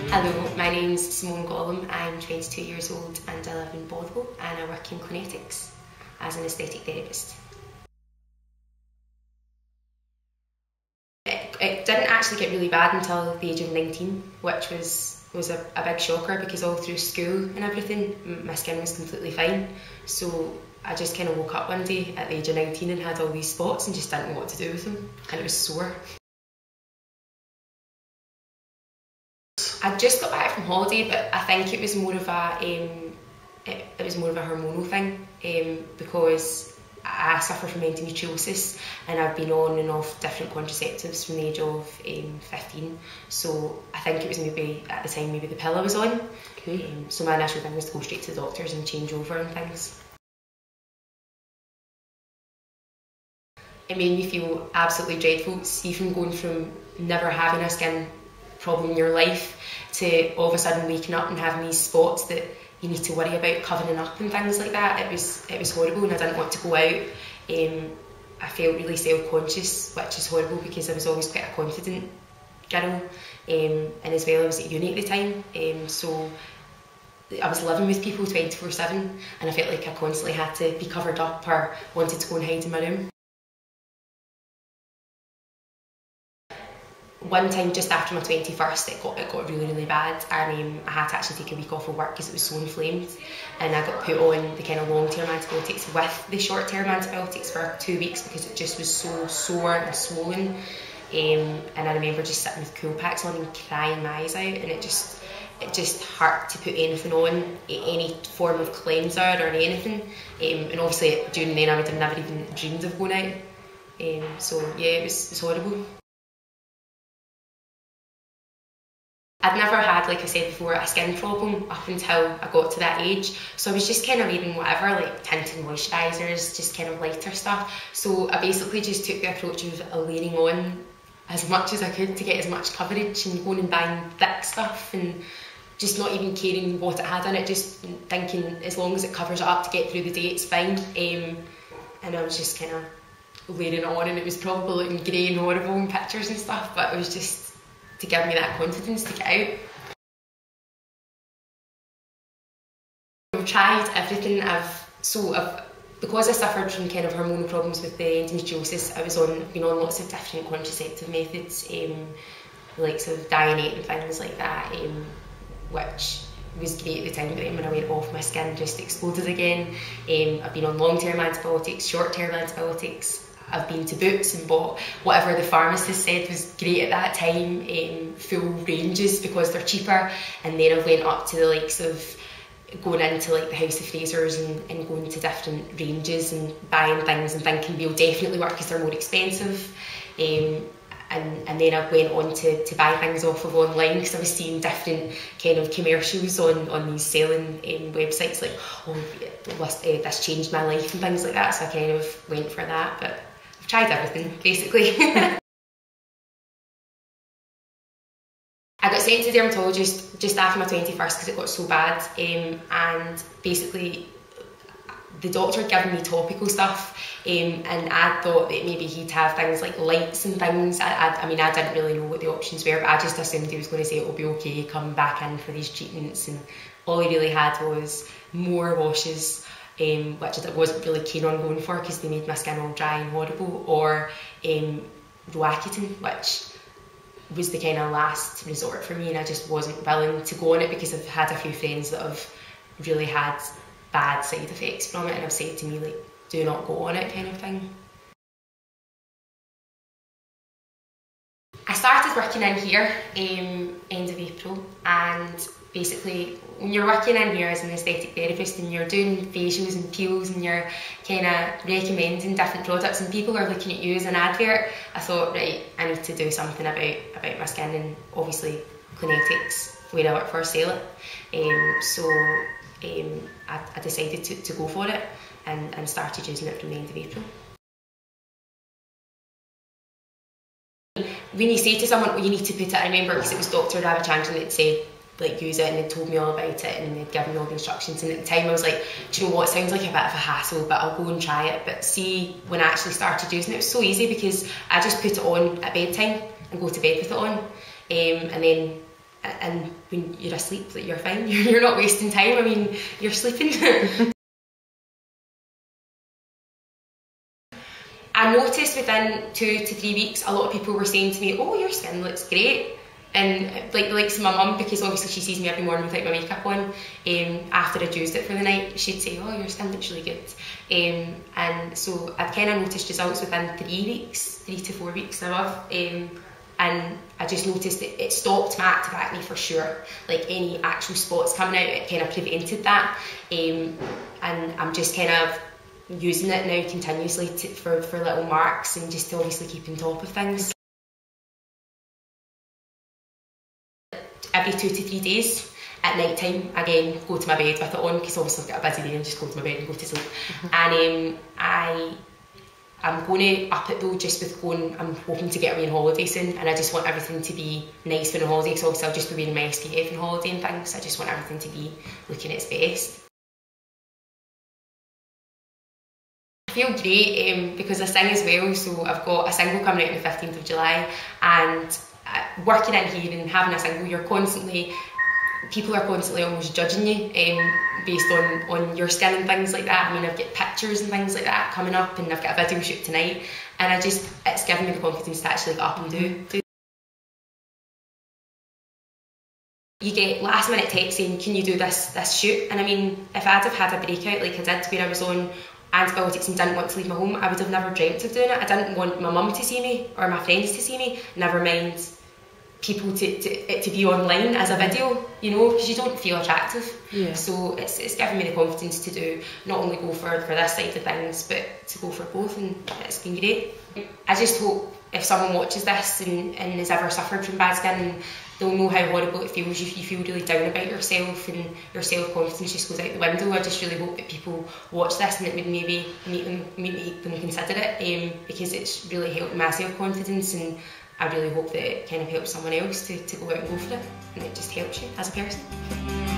Hello, my name's Simone Golumb. I'm 22 years old and I live in Bothwell and I work in cosmetics as an aesthetic therapist. It didn't actually get really bad until the age of 19, which was a big shocker because all through school and everything my skin was completely fine. So I just kind of woke up one day at the age of 19 and had all these spots and just didn't know what to do with them, and it was sore. I just got back from holiday, but I think it was more of a it was more of a hormonal thing because I suffer from endometriosis and I've been on and off different contraceptives from the age of 15. So I think it was maybe at the time maybe the pill I was on. Okay. So my initial thing was to go straight to the doctors and change over and things. It made me feel absolutely dreadful. See, from going from never having a skin problem in your life to all of a sudden waking up and having these spots that you need to worry about covering up and things like that. It was horrible and I didn't want to go out. I felt really self-conscious, which is horrible because I was always quite a confident girl, and as well I was at uni at the time, so I was living with people 24/7 and I felt like I constantly had to be covered up or wanted to go and hide in my room. One time just after my 21st it got really bad and I had to actually take a week off of work because it was so inflamed, and I got put on the kind of long-term antibiotics with the short-term antibiotics for 2 weeks because it just was so sore and swollen, and I remember just sitting with cool packs on and crying my eyes out, and it just hurt to put anything on, any form of cleanser or anything, and obviously during then I would have never even dreamed of going out, so yeah, it was horrible. I'd never had, like I said before, a skin problem up until I got to that age, so I was just kind of wearing whatever, like tinted moisturisers, just kind of lighter stuff. So I basically just took the approach of layering on as much as I could to get as much coverage, and going and buying thick stuff and just not even caring what it had in it, just thinking as long as it covers it up to get through the day it's fine, and I was just kind of layering it on, and it was probably looking grey and horrible in pictures and stuff, but it was just to give me that confidence to get out. I've tried everything. Because I suffered from kind of hormonal problems with the endometriosis, I've been on lots of different contraceptive methods, the likes of Dianette and things like that, which was great at the time, but then when I went off my skin just exploded again. I've been on long-term antibiotics, short-term antibiotics. I've been to Boots and bought whatever the pharmacist said was great at that time, full ranges because they're cheaper, and then I've went up to the likes of going into like the House of Frasers and going to different ranges and buying things and thinking they'll definitely work because they're more expensive, and then I went on to buy things off of online because I was seeing different kind of commercials on these selling websites like, oh, this changed my life and things like that, so I kind of went for that, but I've tried everything basically. I got sent to the dermatologist just after my 21st because it got so bad, and basically the doctor had given me topical stuff, and I thought that maybe he'd have things like lights and things. I mean, I didn't really know what the options were, but I just assumed he was going to say it'll be okay, come back in for these treatments, and all he really had was more washes, which I wasn't really keen on going for because they made my skin all dry and horrible, or Roaccutane, which was the kind of last resort for me, and I just wasn't willing to go on it because I've had a few friends that have really had bad side effects from it and have said to me like, do not go on it kind of thing. I started working in here end of April, and basically when you're working in here as an aesthetic therapist and you're doing facials and peels and you're kind of recommending different products and people are looking at you as an advert, I thought, right, I need to do something about my skin, and obviously cosmetics, where I work for, sell it, so I decided to go for it and started using it from the end of April. When you say to someone, well, you need to put it, I remember because it was Dr. Ravichandran that said, like, use it, and they told me all about it and they'd given me all the instructions, and at the time I was like, do you know what, it sounds like a bit of a hassle, but I'll go and try it. But see, when I actually started using it was so easy because I just put it on at bedtime and go to bed with it on, and then and when you're asleep, like, you're fine. You're not wasting time. I mean, you're sleeping. I noticed within 2 to 3 weeks, a lot of people were saying to me, "Oh, your skin looks great." And like the likes of my mum, because obviously she sees me every morning without my makeup on, after I'd used it for the night, she'd say, "Oh, your skin looks really good." And so I've kind of noticed results within 3 to 4 weeks and above. And I just noticed that it stopped my active acne for sure. Like any actual spots coming out, it kind of prevented that. And I'm just kind of using it now continuously for little marks, and just to obviously keep on top of things. Every 2 to 3 days at night time, again, go to my bed with it on, because obviously I've got a busy day and just go to my bed and go to sleep. And I'm going to up it though, just with going, I'm hoping to get away on holiday soon, and I just want everything to be nice when on holiday, so obviously I'll just be wearing my SPF on holiday and things. I just want everything to be looking its best. I feel great because I sing as well, so I've got a single coming out on the 15th of July, and working in here and having a single, people are constantly almost judging you based on your skin and things like that. I mean, I've got pictures and things like that coming up, and I've got a video shoot tonight, and it's given me the confidence to actually get up and do. You get last minute text saying, "Can you do this shoot?" And I mean, if I'd have had a breakout like I did where I was on antibiotics and didn't want to leave my home, I would have never dreamt of doing it. I didn't want my mum to see me or my friends to see me, never mind people to be online as a video, you know, because you don't feel attractive. Yeah. So it's given me the confidence to do, not only go for this side of things, but to go for both, and it's been great. I just hope if someone watches this and has ever suffered from bad skin, they'll know how horrible it feels. You feel really down about yourself, and your self-confidence just goes out the window. I just really hope that people watch this and it would maybe make them consider it, because it's really helped my self-confidence, and I really hope that it kind of helps someone else to go out and go for it, and it just helps you as a person.